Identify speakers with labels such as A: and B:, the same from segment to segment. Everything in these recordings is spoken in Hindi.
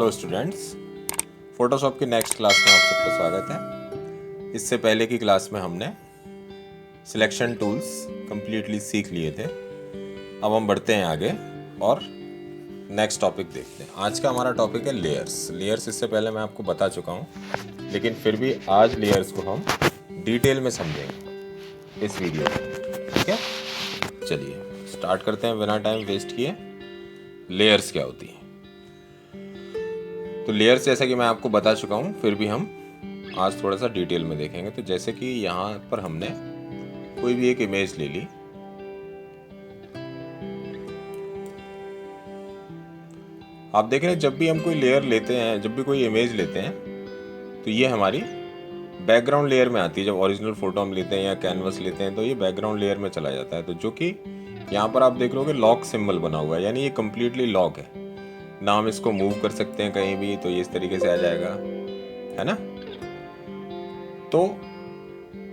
A: हेलो स्टूडेंट्स, फोटोशॉप की नेक्स्ट क्लास में आप सबका स्वागत है। इससे पहले की क्लास में हमने सिलेक्शन टूल्स कंप्लीटली सीख लिए थे। अब हम बढ़ते हैं आगे और नेक्स्ट टॉपिक देखते हैं। आज का हमारा टॉपिक है लेयर्स। इससे पहले मैं आपको बता चुका हूँ, लेकिन फिर भी आज लेयर्स को हम डिटेल में समझेंगे इस वीडियो में। ठीक है, चलिए स्टार्ट करते हैं बिना टाइम वेस्ट किए। लेयर्स क्या होती है? तो लेयर्स जैसा कि मैं आपको बता चुका हूँ, फिर भी हम आज थोड़ा सा डिटेल में देखेंगे। तो जैसे कि यहाँ पर हमने कोई भी एक इमेज ले ली, आप देख रहे हैं जब भी हम कोई लेयर लेते हैं, जब भी कोई इमेज लेते हैं, तो ये हमारी बैकग्राउंड लेयर में आती है। जब ओरिजिनल फोटो हम लेते हैं या कैनवस लेते हैं तो ये बैकग्राउंड लेयर में चला जाता है। तो जो कि यहाँ पर आप देख रहे हो लॉक सिंबल बना हुआ है, यानी ये कम्प्लीटली लॉक है ना। हम इसको मूव कर सकते हैं कहीं भी, तो ये इस तरीके से आ जाएगा, है ना। तो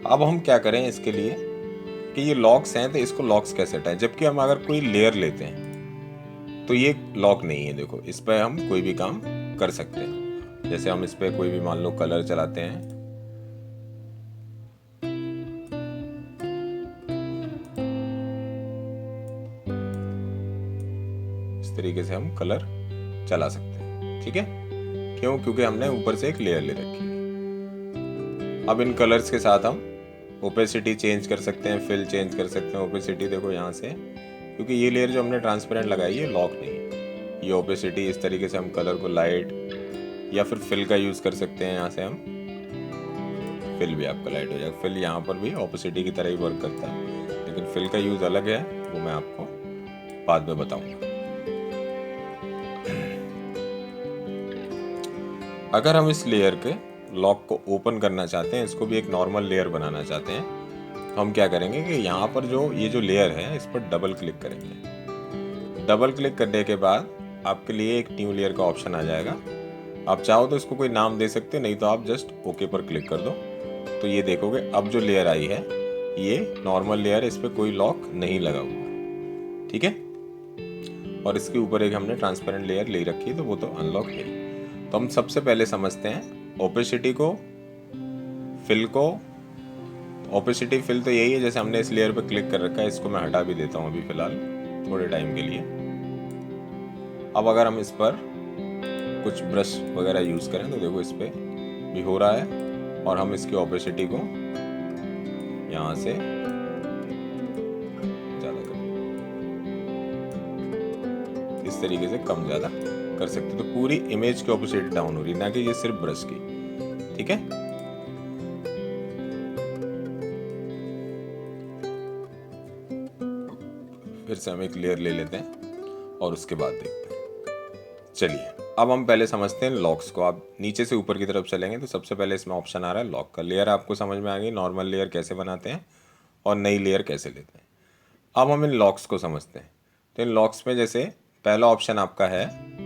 A: अब हम क्या करें इसके लिए कि ये लॉक्स हैं, तो इसको लॉक्स कैसे हटाएं। जबकि हम अगर कोई लेयर लेते हैं तो ये लॉक नहीं है। देखो, इस पर हम कोई भी काम कर सकते हैं। जैसे हम इस पर कोई भी मान लो कलर चलाते हैं, इस तरीके से हम कलर चला सकते हैं। ठीक है, क्यों? क्योंकि हमने ऊपर से एक लेयर ले रखी है। अब इन कलर्स के साथ हम ओपेसिटी चेंज कर सकते हैं, फिल चेंज कर सकते हैं। ओपेसिटी देखो यहाँ से, क्योंकि ये लेयर जो हमने ट्रांसपेरेंट लगाई है लॉक नहीं है। ये ओपेसिटी इस तरीके से हम कलर को लाइट या फिर फिल का यूज़ कर सकते हैं। यहाँ से हम फिल भी आपका लाइट हो जाएगा। फिल यहाँ पर भी ओपेसिटी की तरह ही वर्क करता है, लेकिन फिल का यूज़ अलग है, वो मैं आपको बाद में बताऊँगा। अगर हम इस लेयर के लॉक को ओपन करना चाहते हैं, इसको भी एक नॉर्मल लेयर बनाना चाहते हैं, तो हम क्या करेंगे कि यहाँ पर ये जो लेयर है इस पर डबल क्लिक करेंगे। डबल क्लिक करने के बाद आपके लिए एक न्यू लेयर का ऑप्शन आ जाएगा। आप चाहो तो इसको कोई नाम दे सकते हैं, नहीं तो आप जस्ट ओके पर क्लिक कर दो। तो ये देखोगे अब जो लेयर आई है ये नॉर्मल लेयर है, इस पर कोई लॉक नहीं लगा हुआ। ठीक है, और इसके ऊपर एक हमने ट्रांसपेरेंट लेयर ले रखी है, तो वो तो अनलॉक है। तो हम सबसे पहले समझते हैं ओपेसिटी को, फिल को। ओपेसिटी फिल तो यही है, जैसे हमने इस लेयर पर क्लिक कर रखा है, इसको मैं हटा भी देता हूँ अभी फिलहाल थोड़े टाइम के लिए। अब अगर हम इस पर कुछ ब्रश वगैरह यूज़ करें तो देखो इस पर भी हो रहा है, और हम इसकी ओपेसिटी को यहाँ से ज़्यादा कर, इस तरीके से कम ज़्यादा कर सकते। तो पूरी इमेज की ओपेसिटी डाउन हो रही है, ना कि ये सिर्फ ब्रश की। ठीक है, फिर से हम एक लेयर ले लेते हैं और उसके बाद देखते हैं। चलिए अब हम पहले समझते हैं लॉक्स को। आप नीचे से ऊपर की तरफ चलेंगे तो सबसे पहले इसमें ऑप्शन आ रहा है लॉक का। लेयर आपको समझ में आ गई, नॉर्मल लेयर कैसे बनाते हैं और नई लेयर कैसे लेते हैं। अब हम इन लॉक्स को समझते हैं। तो इन लॉक्स में जैसे पहला ऑप्शन आपका है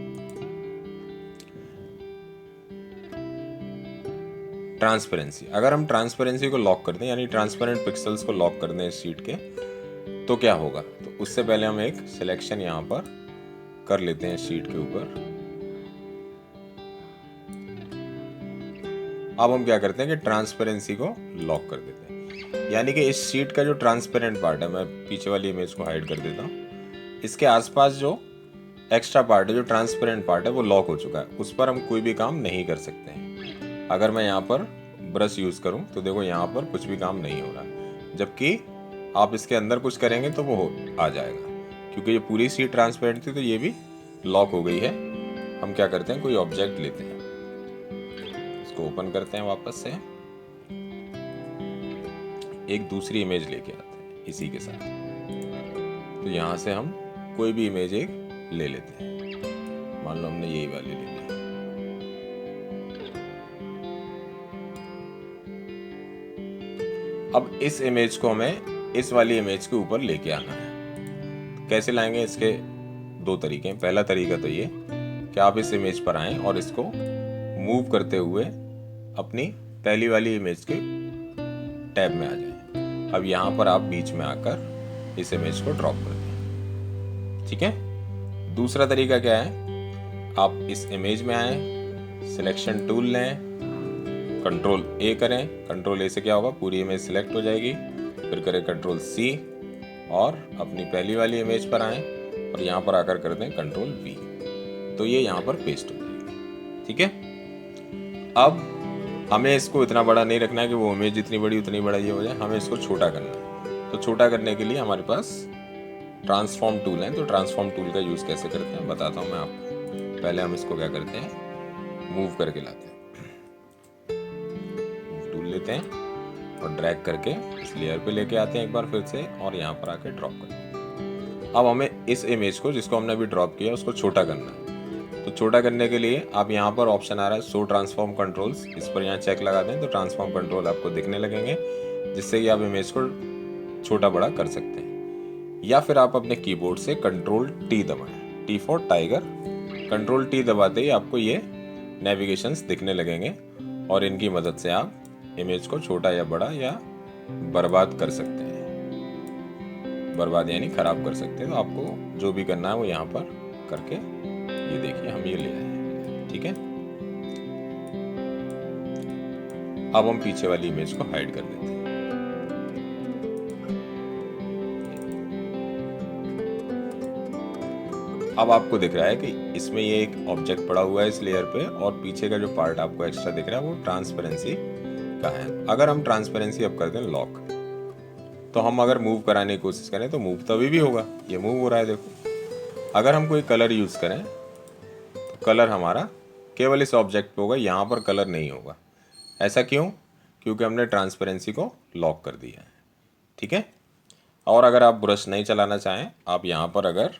A: ट्रांसपेरेंसी। अगर हम ट्रांसपेरेंसी को लॉक कर दें, यानी ट्रांसपेरेंट पिक्सल्स को लॉक कर दें इस शीट के, तो क्या होगा? तो उससे पहले हम एक सिलेक्शन यहाँ पर कर लेते हैं शीट के ऊपर। अब हम क्या करते हैं कि ट्रांसपेरेंसी को लॉक कर देते हैं, यानी कि इस शीट का जो ट्रांसपेरेंट पार्ट है, मैं पीछे वाली इमेज को हाइड कर देता हूँ, इसके आसपास जो एक्स्ट्रा पार्ट है, जो ट्रांसपेरेंट पार्ट है, वो लॉक हो चुका है। उस पर हम कोई भी काम नहीं कर सकते हैं। अगर मैं यहाँ पर ब्रश यूज़ करूँ तो देखो यहाँ पर कुछ भी काम नहीं हो रहा, जबकि आप इसके अंदर कुछ करेंगे तो वो आ जाएगा। क्योंकि ये पूरी शीट ट्रांसपेरेंट थी तो ये भी लॉक हो गई है। हम क्या करते हैं, कोई ऑब्जेक्ट लेते हैं, इसको ओपन करते हैं, वापस से एक दूसरी इमेज लेके आते हैं इसी के साथ। तो यहाँ से हम कोई भी इमेज एक ले लेते हैं, मान लो हमने यही वाली ले ली। अब इस इमेज को हमें इस वाली इमेज के ऊपर लेके आना है। तो कैसे लाएंगे? इसके दो तरीके हैं। पहला तरीका तो ये कि आप इस इमेज पर आएं और इसको मूव करते हुए अपनी पहली वाली इमेज के टैब में आ जाएं। अब यहाँ पर आप बीच में आकर इस इमेज को ड्रॉप कर दें। ठीक है, दूसरा तरीका क्या है? आप इस इमेज में आए, सिलेक्शन टूल लें, कंट्रोल ए करें। कंट्रोल ए से क्या होगा, पूरी इमेज सिलेक्ट हो जाएगी। फिर करें कंट्रोल सी और अपनी पहली वाली इमेज पर आएँ और यहाँ पर आकर कर दें कंट्रोल वी, तो ये यहाँ पर पेस्ट हो जाएगी। ठीक है, अब हमें इसको इतना बड़ा नहीं रखना है कि वो इमेज जितनी बड़ी उतनी बड़ा ये हो जाए, हमें इसको छोटा करना है। तो छोटा करने के लिए हमारे पास ट्रांसफॉर्म टूल है, तो ट्रांसफॉर्म टूल का यूज़ कैसे करते हैं बताता हूँ मैं आपको। पहले हम इसको क्या करते हैं, मूव करके लाते हैं, मूव टूल लेते हैं और ड्रैग करके इस लेयर पे लेके आते हैं एक बार फिर से, और यहाँ पर आके ड्रॉप करते हैं। अब हमें इस इमेज को जिसको हमने अभी ड्रॉप किया उसको छोटा करना है। तो छोटा करने के लिए आप यहाँ पर ऑप्शन आ रहा है शो ट्रांसफॉर्म कंट्रोल्स, इस पर यहाँ चेक लगा दें तो ट्रांसफॉर्म कंट्रोल आपको दिखने लगेंगे, जिससे कि आप इमेज को छोटा बड़ा कर सकते हैं। या फिर आप अपने कीबोर्ड से कंट्रोल टी दबाएं, T for tiger. Control T दबाते ही आपको ये नेविगेशंस दिखने लगेंगे और इनकी मदद से आप इमेज को छोटा या बड़ा या बर्बाद कर सकते हैं। बर्बाद यानी खराब कर सकते हैं। तो आपको जो भी करना है वो यहाँ पर करके, ये देखिए हम ये ले आए हैं। ठीक है, अब हम पीछे वाली इमेज को हाइड कर देते हैं। अब आपको दिख रहा है कि इसमें ये एक ऑब्जेक्ट पड़ा हुआ है इस लेयर पे, और पीछे का जो पार्ट आपको एक्स्ट्रा दिख रहा है वो ट्रांसपेरेंसी का है। अगर हम ट्रांसपेरेंसी अब कर दें लॉक, तो हम अगर मूव कराने की कोशिश करें तो मूव तभी भी होगा, ये मूव हो रहा है देखो। अगर हम कोई कलर यूज करें तो कलर हमारा केवल इस ऑब्जेक्ट पे होगा, यहाँ पर कलर नहीं होगा। ऐसा क्यों? क्योंकि हमने ट्रांसपेरेंसी को लॉक कर दिया है। ठीक है, और अगर आप ब्रश नहीं चलाना चाहें, आप यहाँ पर अगर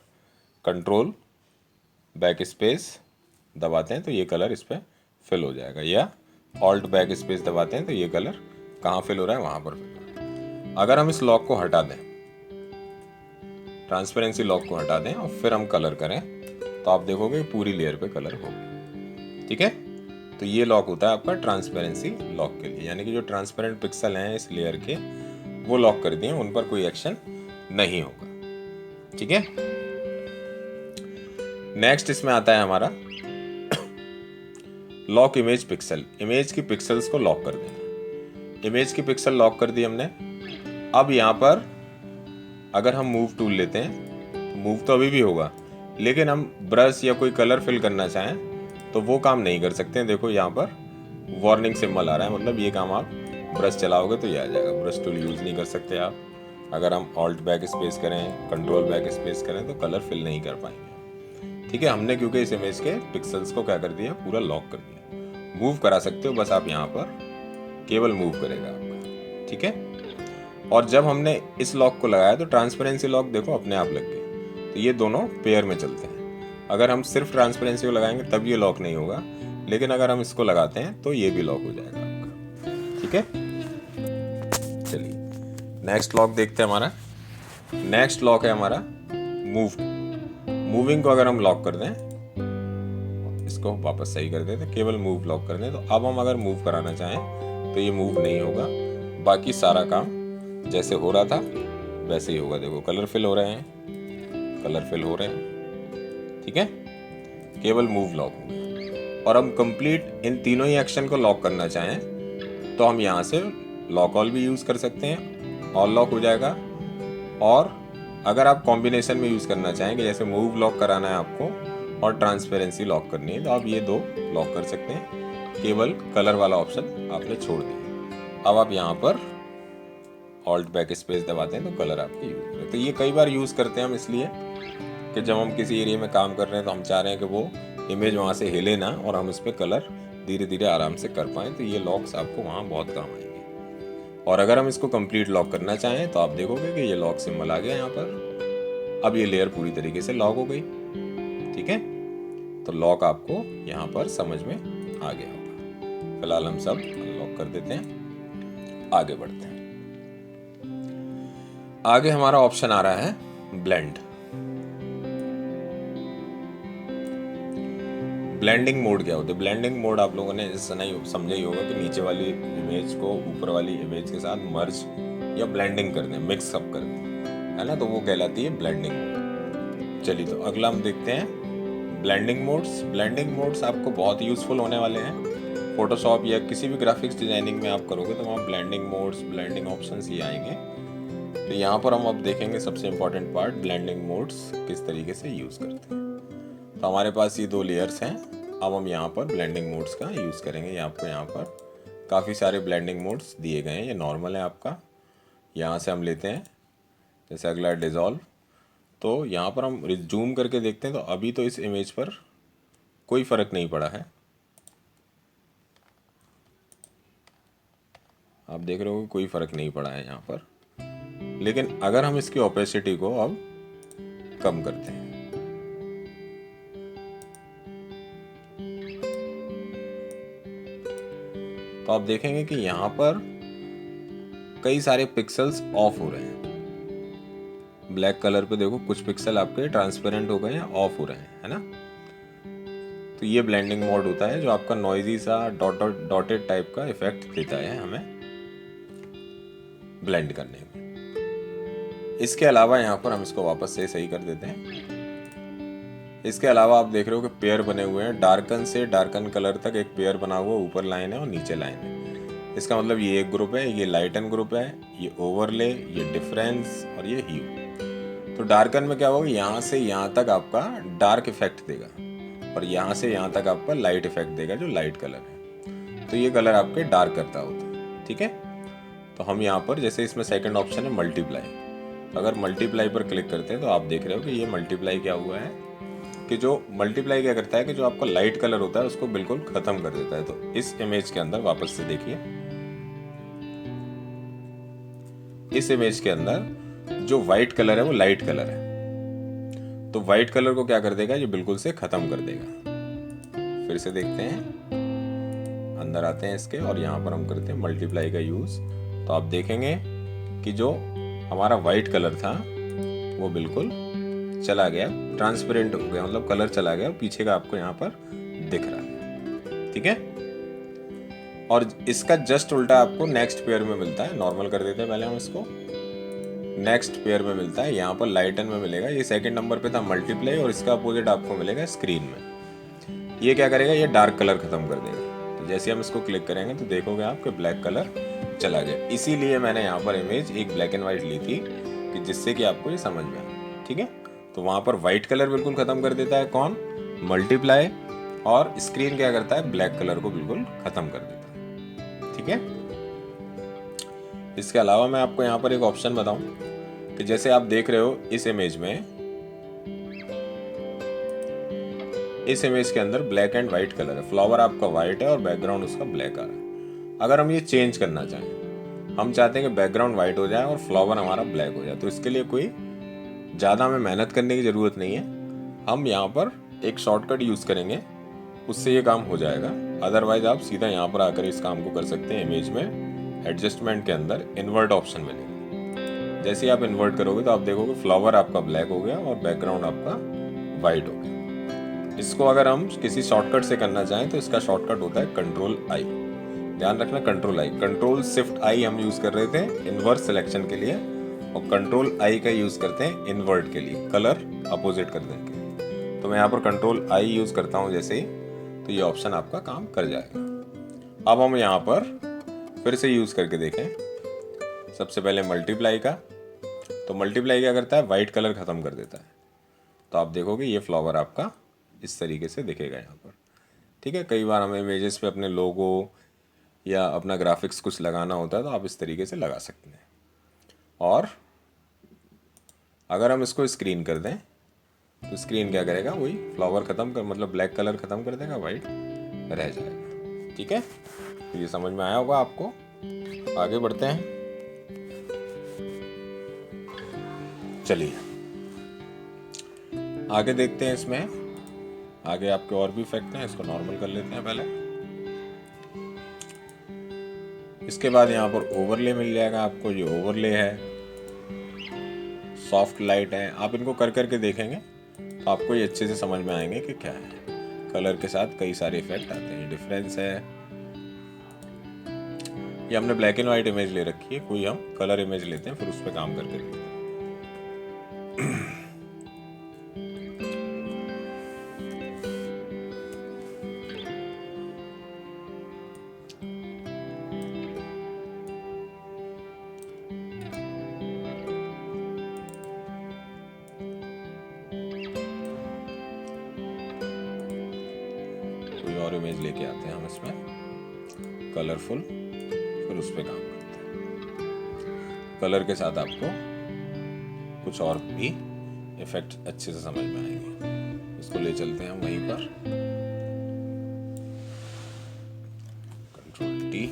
A: कंट्रोल बैक स्पेस दबाते हैं तो ये कलर इस पर फिल हो जाएगा, या ऑल्ट बैक स्पेस दबाते हैं तो ये कलर कहाँ फिल हो रहा है वहाँ पर फिल हो रहा है। अगर हम इस लॉक को हटा दें, ट्रांसपेरेंसी लॉक को हटा दें और फिर हम कलर करें, तो आप देखोगे पूरी लेयर पे कलर होगा। ठीक है, तो ये लॉक होता है आपका ट्रांसपेरेंसी लॉक के लिए, यानी कि जो ट्रांसपेरेंट पिक्सल हैं इस लेयर के वो लॉक कर दिए, उन पर कोई एक्शन नहीं होगा। ठीक है, नेक्स्ट इसमें आता है हमारा लॉक इमेज पिक्सल। इमेज की पिक्सल्स को लॉक कर देना। इमेज की पिक्सल लॉक कर दी हमने। अब यहाँ पर अगर हम मूव टूल लेते हैं तो मूव तो अभी भी होगा, लेकिन हम ब्रश या कोई कलर फिल करना चाहें तो वो काम नहीं कर सकते हैं। देखो यहाँ पर वार्निंग सिंबल आ रहा है, मतलब ये काम आप ब्रश चलाओगे तो ये आ जाएगा। ब्रश टूल यूज़ नहीं कर सकते आप। अगर हम ऑल्ट बैक स्पेस करें, कंट्रोल बैक स्पेस करें तो कलर फिल नहीं कर पाएंगे। ठीक है, हमने क्योंकि इस इमेज के पिक्सल्स को क्या कर दिया, पूरा लॉक कर दिया। मूव करा सकते हो, बस आप यहाँ पर केवल मूव करेगा आपका। ठीक है, और जब हमने इस लॉक को लगाया तो ट्रांसपेरेंसी लॉक देखो अपने आप लग गया, तो ये दोनों पेयर में चलते हैं। अगर हम सिर्फ ट्रांसपेरेंसी को लगाएंगे तब ये लॉक नहीं होगा, लेकिन अगर हम इसको लगाते हैं तो ये भी लॉक हो जाएगा आपका। ठीक है, चलिए नेक्स्ट लॉक देखते हैं। हमारा नेक्स्ट लॉक है हमारा मूव। मूविंग को अगर हम लॉक कर दें, इसको वापस सही कर देते, केवल मूव लॉक कर दें, तो अब हम अगर मूव कराना चाहें तो ये मूव नहीं होगा। बाकी सारा काम जैसे हो रहा था वैसे ही होगा। देखो कलर फिल हो रहे हैं, कलर फिल हो रहे हैं। ठीक है, केवल मूव लॉक होगा। और हम कंप्लीट इन तीनों ही एक्शन को लॉक करना चाहें तो हम यहाँ से लॉक ऑल भी यूज़ कर सकते हैं, ऑल लॉक हो जाएगा। और अगर आप कॉम्बिनेशन में यूज़ करना चाहें कि जैसे मूव लॉक कराना है आपको और ट्रांसपेरेंसी लॉक करनी है, तो आप ये दो लॉक कर सकते हैं। केवल कलर वाला ऑप्शन आपने छोड़ दिया। अब आप यहाँ पर ऑल्ट बैक स्पेस दबाते हैं तो कलर आपके यूज करें। तो ये कई बार यूज़ करते हैं हम इसलिए कि जब हम किसी एरिया में काम कर रहे हैं तो हम चाह रहे हैं कि वो इमेज वहाँ से हिले ना और हम इस पर कलर धीरे धीरे आराम से कर पाएँ, तो ये लॉक्स आपको वहाँ बहुत काम आएंगे। और अगर हम इसको कंप्लीट लॉक करना चाहें तो आप देखोगे कि ये लॉक सिंबल आ गया यहाँ पर। अब ये लेयर पूरी तरीके से लॉक हो गई। ठीक है, तो लॉक आपको यहाँ पर समझ में आ गया होगा। फिलहाल हम सब अनलॉक कर देते हैं, आगे बढ़ते हैं। आगे हमारा ऑप्शन आ रहा है ब्लेंड। ब्लेंडिंग मोड क्या होता है? ब्लेंडिंग मोड आप लोगों ने इससे नहीं समझा ही होगा कि नीचे वाली इमेज को ऊपर वाली इमेज के साथ मर्ज या ब्लेंडिंग कर दें, मिक्स अप कर दें, है ना, तो वो कहलाती है ब्लेंडिंग मोड। चलिए तो अगला हम देखते हैं ब्लेंडिंग मोड्स आपको बहुत यूज़फुल होने वाले हैं। फोटोशॉप या किसी भी ग्राफिक्स डिजाइनिंग में आप करोगे तो वहाँ ब्लेंडिंग मोड्स, ब्लेंडिंग ऑप्शंस ही आएंगे। तो यहाँ पर हम अब देखेंगे सबसे इम्पॉर्टेंट पार्ट, ब्लेंडिंग मोड्स किस तरीके से यूज़ करते हैं। तो हमारे पास ये 2 लेयर्स हैं। अब हम यहाँ पर ब्लेंडिंग मोड्स का यूज़ करेंगे। आपको यहाँ पर काफ़ी सारे ब्लेंडिंग मोड्स दिए गए हैं। ये नॉर्मल है आपका, यहाँ से हम लेते हैं। जैसे अगला डिज़ोल्व, तो यहाँ पर हम जूम करके देखते हैं तो अभी तो इस इमेज पर कोई फ़र्क नहीं पड़ा है। आप देख रहे हो कोई फ़र्क नहीं पड़ा है यहाँ पर। लेकिन अगर हम इसकी ओपेसिटी को अब कम करते हैं तो आप देखेंगे कि यहाँ पर कई सारे पिक्सल्स ऑफ हो रहे हैं। ब्लैक कलर पे देखो कुछ पिक्सल आपके ट्रांसपेरेंट हो गए हैं, ऑफ हो रहे हैं, है ना। तो ये ब्लेंडिंग मोड होता है जो आपका नॉइजी सा डॉटेड टाइप का इफेक्ट देता है हमें ब्लेंड करने में। इसके अलावा यहाँ पर हम इसको वापस से सही कर देते हैं। इसके अलावा आप देख रहे हो कि पेयर बने हुए हैं। डार्कन से डार्कन कलर तक एक पेयर बना हुआ, ऊपर लाइन है और नीचे लाइन है। इसका मतलब ये एक ग्रुप है, ये लाइटन ग्रुप है, ये ओवरले, ये डिफरेंस और ये ह्यू। तो डार्कन में क्या होगा, यहाँ से यहाँ तक आपका डार्क इफेक्ट देगा और यहाँ से यहाँ तक आपका लाइट इफेक्ट देगा जो लाइट कलर है। तो ये कलर आपके डार्क करता होता है, ठीक है। तो हम यहाँ पर जैसे इसमें सेकंड ऑप्शन है मल्टीप्लाई, तो अगर मल्टीप्लाई पर क्लिक करते हैं तो आप देख रहे हो कि ये मल्टीप्लाई क्या हुआ है कि जो मल्टीप्लाई क्या करता है कि जो आपका लाइट कलर होता है उसको बिल्कुल खत्म कर देता है। तो इस इमेज के अंदर वापस से देखिए, इस इमेज के अंदर जो व्हाइट कलर है वो लाइट कलर है। तो व्हाइट कलर को क्या कर देगा, ये बिल्कुल से खत्म कर देगा। फिर से देखते हैं, अंदर आते हैं इसके और यहाँ पर हम करते हैं मल्टीप्लाई का यूज। तो आप देखेंगे कि जो हमारा व्हाइट कलर था वो बिल्कुल चला गया, ट्रांसपेरेंट हो गया, मतलब कलर चला गया, पीछे का आपको यहाँ पर दिख रहा है, ठीक है। और इसका जस्ट उल्टा आपको नेक्स्ट पेयर में मिलता है। नॉर्मल कर देते हैं पहले हम इसको, नेक्स्ट पेयर में मिलता है, यहाँ पर लाइटन में मिलेगा। ये सेकंड नंबर पे था मल्टीप्लाई और इसका अपोजिट आपको मिलेगा स्क्रीन में। ये क्या करेगा, ये डार्क कलर खत्म कर देगा। तो जैसे हम इसको क्लिक करेंगे तो देखोगे आप कि ब्लैक कलर चला गया। इसीलिए मैंने यहाँ पर इमेज एक ब्लैक एंड व्हाइट ली थी कि जिससे कि आपको ये समझ में आए, ठीक है। तो वहाँ पर व्हाइट कलर बिल्कुल खत्म कर देता है कौन, मल्टीप्लाई, और स्क्रीन क्या करता है, ब्लैक कलर को बिल्कुल खत्म कर देता है, ठीक है। इसके अलावा मैं आपको यहाँ पर एक ऑप्शन बताऊं कि जैसे आप देख रहे हो इस इमेज के अंदर ब्लैक एंड व्हाइट कलर है। फ्लावर आपका व्हाइट है और बैकग्राउंड उसका ब्लैक आ रहा है। अगर हम ये चेंज करना चाहें, हम चाहते हैं कि बैकग्राउंड व्हाइट हो जाए और फ्लावर हमारा ब्लैक हो जाए, तो इसके लिए कोई ज़्यादा हमें मेहनत करने की ज़रूरत नहीं है। हम यहाँ पर एक शॉर्टकट यूज़ करेंगे, उससे ये काम हो जाएगा। अदरवाइज आप सीधा यहाँ पर आकर इस काम को कर सकते हैं। इमेज में एडजस्टमेंट के अंदर इन्वर्ट ऑप्शन मिलेगा। जैसे आप इन्वर्ट करोगे तो आप देखोगे फ्लावर आपका ब्लैक हो गया और बैकग्राउंड आपका वाइट हो गया। इसको अगर हम किसी शॉर्टकट से करना चाहें तो इसका शॉर्टकट होता है कंट्रोल आई। ध्यान रखना, कंट्रोल आई, कंट्रोल शिफ्ट आई हम यूज़ कर रहे थे इन्वर्स सिलेक्शन के लिए, और कंट्रोल आई का यूज़ करते हैं इन्वर्ट के लिए, कलर अपोजिट कर देंगे। तो मैं यहाँ पर कंट्रोल आई यूज़ करता हूँ जैसे ही, तो ये ऑप्शन आपका काम कर जाएगा। अब हम यहाँ पर फिर से यूज़ करके देखें। सबसे पहले मल्टीप्लाई का, तो मल्टीप्लाई क्या करता है, वाइट कलर ख़त्म कर देता है। तो आप देखोगे ये फ्लावर आपका इस तरीके से दिखेगा यहाँ पर, ठीक है। कई बार हमें इमेजेस पे अपने लोगो या अपना ग्राफिक्स कुछ लगाना होता है तो आप इस तरीके से लगा सकते हैं। और अगर हम इसको स्क्रीन कर दें तो स्क्रीन क्या करेगा, वही फ्लावर ख़त्म कर, मतलब ब्लैक कलर ख़त्म कर देगा, वाइट रह जाएगा, ठीक है। तो ये समझ में आया होगा आपको। आगे बढ़ते हैं, चलिए आगे देखते हैं। इसमें आगे आपके और भी इफेक्ट हैं, इसको नॉर्मल कर लेते हैं पहले। इसके बाद यहाँ पर ओवरले मिल जाएगा आपको। ये ओवरले है, सॉफ्ट लाइट है। आप इनको कर करके देखेंगे तो आपको ये अच्छे से समझ में आएंगे कि क्या है। कलर के साथ कई सारे इफेक्ट आते हैं। डिफरेंस है, ये हमने ब्लैक एंड व्हाइट इमेज ले रखी है, कोई हम कलर इमेज लेते हैं फिर उस पर काम करके देखते हैं। इमेज लेके आते हैं हम इसमें कलरफुल, फिर उस पर काम करते हैं। कलर के साथ आपको कुछ और भी इफेक्ट अच्छे से समझ में आएंगे। इसको ले चलते हैं हम वहीं पर, कंट्रोल टी,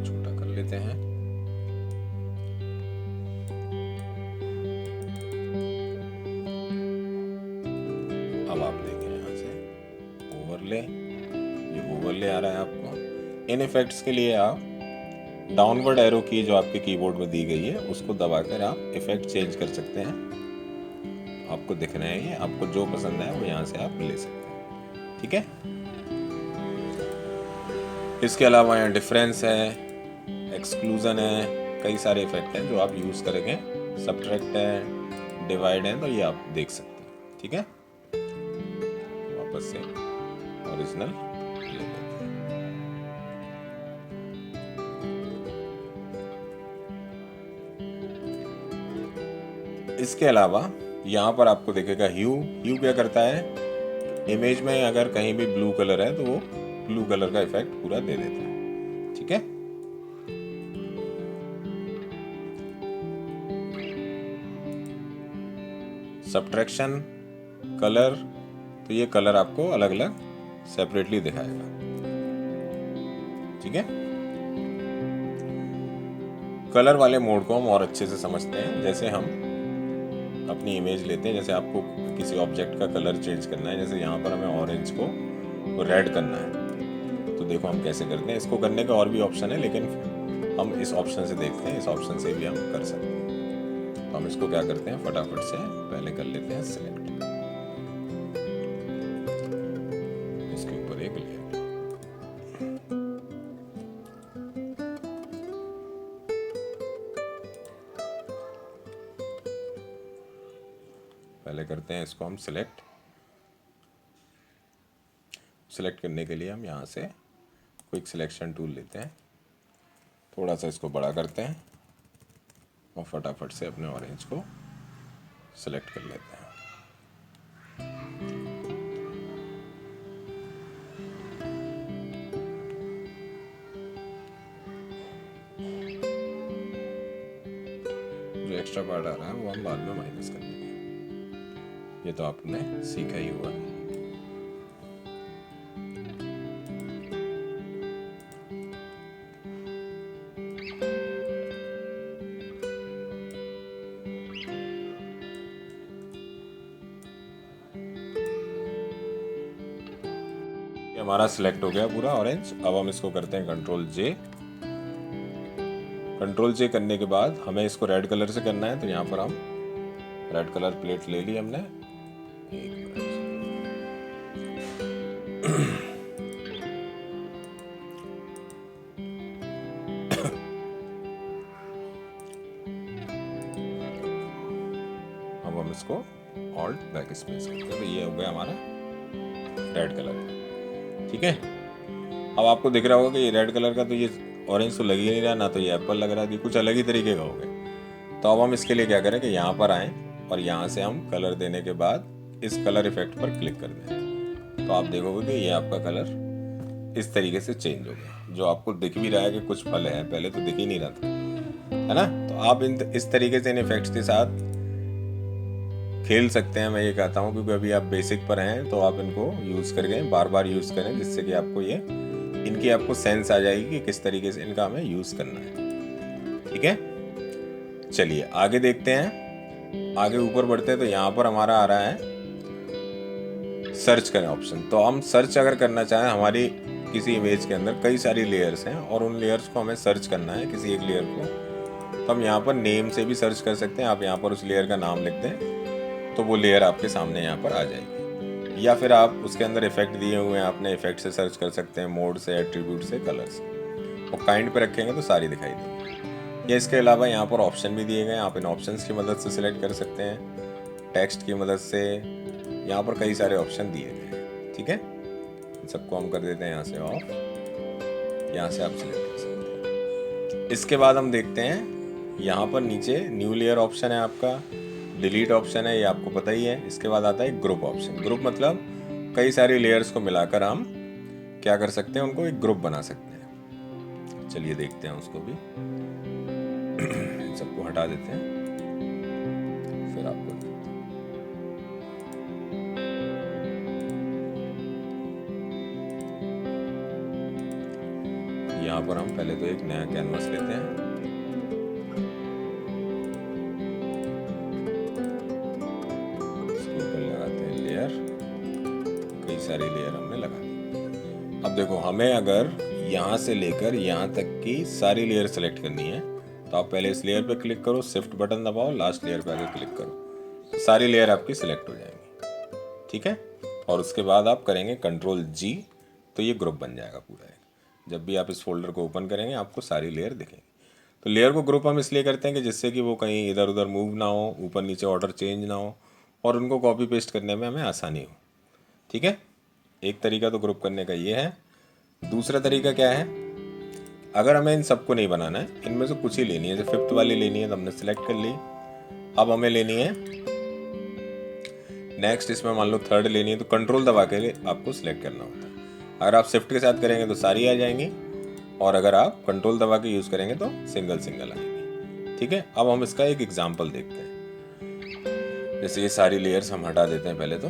A: छोटा कर लेते हैं। अब आप देखें यहाँ से ओवरले, ये ओवरले आ रहा है आपको। इन इफेक्ट्स के लिए आप डाउनवर्ड एरो की जो आपके कीबोर्ड में दी गई है उसको दबाकर आप इफेक्ट चेंज कर सकते हैं। आपको दिख रहे हैं, ये आपको जो पसंद है वो यहाँ से आप ले सकते हैं। ठीक है, इसके अलावा यहाँ डिफरेंस है, एक्सक्लूजन है, कई सारे इफेक्ट हैं जो आप यूज करेंगे। सबट्रैक्ट है, डिवाइड है, तो ये आप देख सकते हैं। ठीक है, वापस से ओरिजिनल ले लेते हैं। इसके अलावा यहाँ पर आपको दिखेगा ह्यू। ह्यू क्या करता है, इमेज में अगर कहीं भी ब्लू कलर है तो वो ब्लू कलर का इफेक्ट पूरा दे देता है। ठीक है, सबट्रैक्शन, कलर, तो ये कलर आपको अलग अलग सेपरेटली दिखाएगा। ठीक है, कलर वाले मोड को हम और अच्छे से समझते हैं। जैसे हम अपनी इमेज लेते हैं, जैसे आपको किसी ऑब्जेक्ट का कलर चेंज करना है, जैसे यहाँ पर हमें ऑरेंज को रेड करना है, तो देखो हम कैसे करते हैं। इसको करने का और भी ऑप्शन है, लेकिन हम इस ऑप्शन से देखते हैं, इस ऑप्शन से भी हम कर सकते हैं। तो हम इसको क्या करते हैं, फटाफट से पहले कर लेते हैं सिलेक्ट, इसके ऊपर एक लेयर। पहले करते हैं इसको हम सिलेक्ट। सिलेक्ट करने के लिए हम यहाँ से क्विक सिलेक्शन टूल लेते हैं, थोड़ा सा इसको बड़ा करते हैं और फटाफट से अपने ऑरेंज को सिलेक्ट कर लेते हैं। जो एक्स्ट्रा पार्ट आ रहा है वो हम बाद में माइनस कर लेंगे। ये तो आपने सीखा ही हुआ है। हमारा सिलेक्ट हो गया पूरा ऑरेंज। अब हम इसको करते हैं कंट्रोल जे। कंट्रोल जे करने के बाद हमें इसको रेड कलर से करना है, तो यहाँ पर हम रेड कलर प्लेट ले ली हमने। अब हम इसको ऑल्ट बैक स्पेस करते हैं, तो ये हो गया हमारा रेड कलर। ठीक है, अब आपको दिख रहा होगा कि ये रेड कलर का, तो ये ऑरेंज तो लग ही नहीं रहा, ना तो ये एप्पल लग रहा है, कुछ अलग ही तरीके का हो गया। तो अब हम इसके लिए क्या करें कि यहाँ पर आएँ और यहाँ से हम कलर देने के बाद इस कलर इफेक्ट पर क्लिक कर दें, तो आप देखोगे कि ये आपका कलर इस तरीके से चेंज हो गया। जो आपको दिख भी रहा है कि कुछ फल है, पहले तो दिख ही नहीं रहा था, है ना। तो आप इस तरीके से इन इफेक्ट्स के साथ खेल सकते हैं, मैं ये कहता हूँ, क्योंकि अभी आप बेसिक पर हैं तो आप इनको यूज़ करके बार बार यूज़ करें, जिससे कि आपको ये इनकी आपको सेंस आ जाएगी कि किस तरीके से इनका हमें यूज़ करना है। ठीक है, चलिए आगे देखते हैं। आगे ऊपर बढ़ते हैं तो यहाँ पर हमारा आ रहा है सर्च करें ऑप्शन। तो हम सर्च अगर करना चाहें, हमारी किसी इमेज के अंदर कई सारी लेयर्स हैं और उन लेयर्स को हमें सर्च करना है, किसी एक लेयर को, तो हम यहाँ पर नेम से भी सर्च कर सकते हैं। आप यहाँ पर उस लेयर का नाम लिखते हैं तो वो लेयर आपके सामने यहाँ पर आ जाएगी, या फिर आप उसके अंदर इफेक्ट दिए हुए हैं, आपने इफेक्ट से सर्च कर सकते हैं, मोड से, एट्रीब्यूट से, कलर से, और काइंड पे रखेंगे तो सारी दिखाई देंगी। या इसके अलावा यहाँ पर ऑप्शन भी दिए गए हैं, आप इन ऑप्शंस की मदद से सिलेक्ट कर सकते हैं, टेक्स्ट की मदद से, यहाँ पर कई सारे ऑप्शन दिए गए हैं। ठीक है, सबको हम कर देते हैं यहाँ से ऑफ, यहाँ से आप सिलेक्ट कर सकते हैं। इसके बाद हम देखते हैं यहाँ पर नीचे न्यू लेयर ऑप्शन है आपका, डिलीट ऑप्शन है, ये आपको पता ही है। इसके बाद आता है ग्रुप ऑप्शन। ग्रुप मतलब कई सारी लेयर्स को मिलाकर हम क्या कर सकते हैं, उनको एक ग्रुप बना सकते हैं। चलिए देखते हैं उसको भी। इन सबको हटा देते हैं, फिर आपको यहाँ पर हम पहले तो एक नया कैनवस लेते हैं। इसके ऊपर लगाते हैं लेयर, कई सारी लेयर हमने लगा दी। अब देखो, हमें अगर यहाँ से लेकर यहाँ तक की सारी लेयर सेलेक्ट करनी है तो आप पहले इस लेयर पे क्लिक करो, शिफ्ट बटन दबाओ, लास्ट लेयर पे आके क्लिक करो, तो सारी लेयर आपकी सिलेक्ट हो जाएंगी। ठीक है, और उसके बाद आप करेंगे कंट्रोल जी, तो ये ग्रुप बन जाएगा पूरा। जब भी आप इस फोल्डर को ओपन करेंगे आपको सारी लेयर दिखेंगी। तो लेयर को ग्रुप हम इसलिए करते हैं कि जिससे कि वो कहीं इधर उधर मूव ना हो, ऊपर नीचे ऑर्डर चेंज ना हो, और उनको कॉपी पेस्ट करने में हमें आसानी हो। ठीक है, एक तरीका तो ग्रुप करने का ये है। दूसरा तरीका क्या है, अगर हमें इन सबको नहीं बनाना है, इनमें से कुछ ही लेनी है, जैसे 5th वाली लेनी है तो हमने सेलेक्ट कर ली। अब हमें लेनी है नेक्स्ट, इसमें मान लो 3rd लेनी है, तो कंट्रोल दबा के आपको सिलेक्ट करना होता है। अगर आप शिफ्ट के साथ करेंगे तो सारी आ जाएंगी, और अगर आप कंट्रोल दबा के यूज़ करेंगे तो सिंगल सिंगल आएंगी। ठीक है, अब हम इसका एक एग्जांपल देखते हैं। जैसे ये सारी लेयर्स हम हटा देते हैं पहले तो।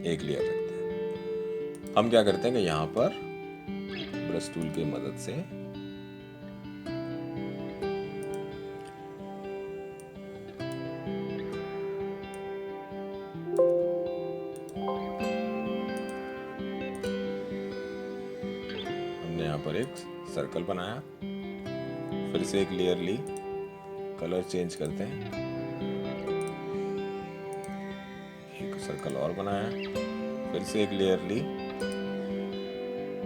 A: एक लेयर रखते हैं। हम क्या करते हैं कि यहाँ पर ब्रश टूल की मदद से यहाँ पर एक सर्कल बनाया, फिर से एक लेयर ली, कलर चेंज करते हैं, एक सर्कल और बनाया, फिर से एक लेयर ली,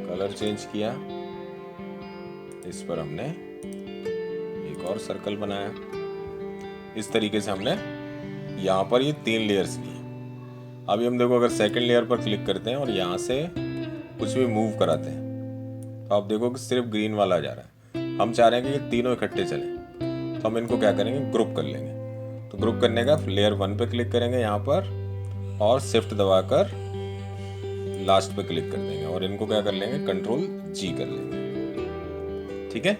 A: कलर चेंज किया, इस पर हमने एक और सर्कल बनाया। इस तरीके से हमने यहाँ पर ये 3 लेयर्स ली। अभी हम देखो, अगर सेकंड लेयर पर क्लिक करते हैं और यहाँ से कुछ भी मूव कराते हैं तो आप देखो कि सिर्फ ग्रीन वाला आ जा रहा है। हम चाह रहे हैं कि ये तीनों इकट्ठे चलें, तो हम इनको क्या करेंगे, ग्रुप कर लेंगे। तो ग्रुप करने का लेयर 1 पे क्लिक करेंगे यहाँ पर, और शिफ्ट दबाकर लास्ट पे क्लिक कर देंगे, और इनको क्या कर लेंगे, कंट्रोल जी कर लेंगे। ठीक है,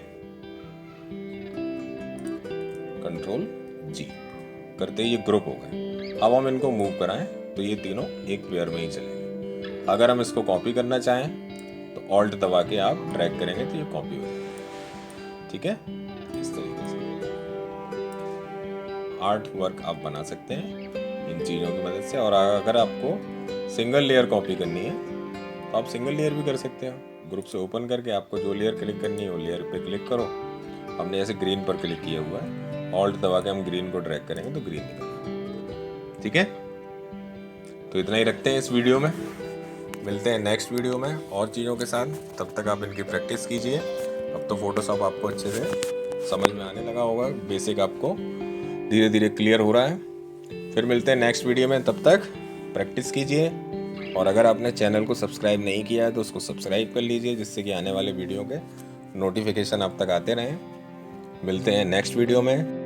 A: कंट्रोल जी करते ही ये ग्रुप हो गए। अब हम इनको मूव कराएं तो ये तीनों एक पेयर में ही चलेंगे। अगर हम इसको कॉपी करना चाहें तो ऑल्ट दबा के आप ड्रैग करेंगे तो ये कॉपी हो जाएगा। ठीक है, इस तरीके से आर्ट वर्क आप बना सकते हैं इन चीज़ों की मदद से। और अगर आपको सिंगल लेयर कॉपी करनी है तो आप सिंगल लेयर भी कर सकते हो। ग्रुप से ओपन करके आपको जो लेयर क्लिक करनी है वो लेयर पे क्लिक करो। हमने जैसे ग्रीन पर क्लिक किया हुआ है, ऑल्ट दबा के हम ग्रीन को ड्रैग करेंगे तो ग्रीन निकलेगा। ठीक है, तो इतना ही रखते हैं इस वीडियो में। मिलते हैं नेक्स्ट वीडियो में और चीज़ों के साथ। तब तक आप इनकी प्रैक्टिस कीजिए। अब तो फोटोशॉप आपको अच्छे से समझ में आने लगा होगा, बेसिक आपको धीरे धीरे क्लियर हो रहा है। फिर मिलते हैं नेक्स्ट वीडियो में, तब तक प्रैक्टिस कीजिए। और अगर आपने चैनल को सब्सक्राइब नहीं किया है तो उसको सब्सक्राइब कर लीजिए, जिससे कि आने वाले वीडियो के नोटिफिकेशन आप तक आते रहें। मिलते हैं नेक्स्ट वीडियो में।